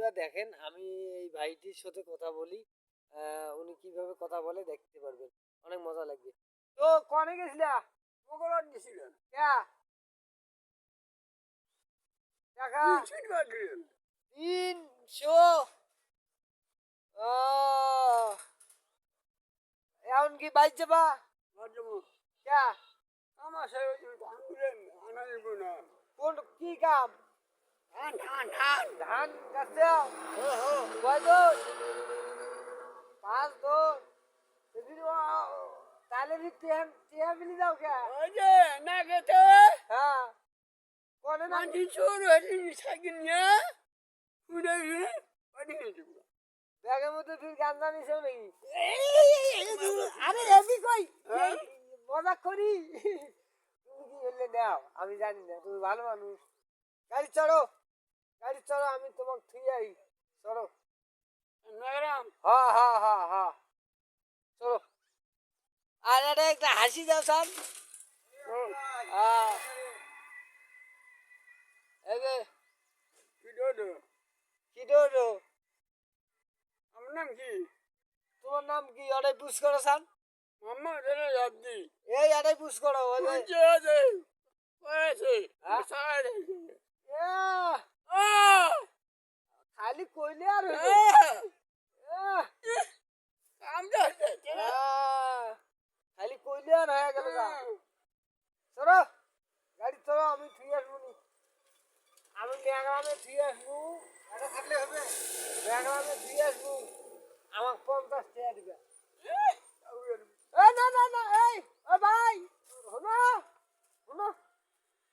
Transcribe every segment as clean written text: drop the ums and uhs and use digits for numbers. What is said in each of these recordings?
বন্ধুরা দেখেন আমি এই ভাইটির সাথে কথা বলি, উনি কিভাবে কথা বলে দেখতে পারবেন, অনেক মজা লাগবে। তো কনে গেছিলা? মঙ্গলবার গেছিলেন ক্যা টাকা 300। ও এখন কি বাইক যাবা? ক্যা আমার সাথে ধান দিলেন আনা দেবো না কোন কি কাম? ধান ধান ধান ধান কাটছে কয় দোষ? 5 দোষ। তাহলে টিয়া মিলি যাও কে? ওই যে না গেছে হ্যাঁ কোনে না মাটি চোর হয়েছে সাইকেল নিয়ে উড়ে গিয়ে ওদিকে যাবো ব্যাগের মধ্যে তুই গান জানিস নাকি? আরে এমনি কই মজা করি। তুমি কি বললে নাও, আমি জানি না, তুমি ভালো মানুষ। গাড়ি চড়ো, গাড়ি চড়ো, আমি তোমাকে থুই আই। চড়ো। নগরাম হ্যাঁ হ্যাঁ হ্যাঁ হ্যাঁ চলো। আর এটা একটা হাসি দাও স্যার। হ্যাঁ এই যে কি ডোডো কি ডোডো, আমার নাম কি তোমার নাম কি? ওটাই পুশ করো স্যার। মাম্মা ধরে যাচ্ছি এই এটাই পুশ করো ওই যে। বুঝছে আছে হয়েছে হ্যাঁ? সাইড এ, খালি কইলে আর হইলো। কাম যাচ্ছে খালি কইলে আর হয়ে গেল গা। চলো গাড়ি চলো, আমি থুই আসবো নি। আমি ব্যাংগ্রামে থুই আসবো। এটা থাকলে হবে? ব্যাংগ্রামে থুই আসবো, আমাকে 50 টাকা দিবে। এই না না না, এই ও ভাই শোনো শোনো,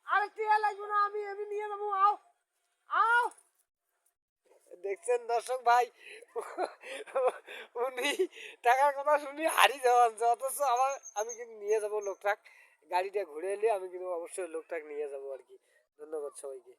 আর টিয়া লাগবে না, আমি এমনি নিয়ে যাবো। আও আও, দেখছেন দর্শক ভাই, উনি টাকার কথা শুনি হারি যাওয়ান, অথচ আমার আমি কিন্তু নিয়ে যাবো লোকটাক। গাড়িটা ঘুরে এলে আমি কিন্তু অবশ্যই লোকটাক নিয়ে যাবো আর কি। ধন্যবাদ সবাইকে।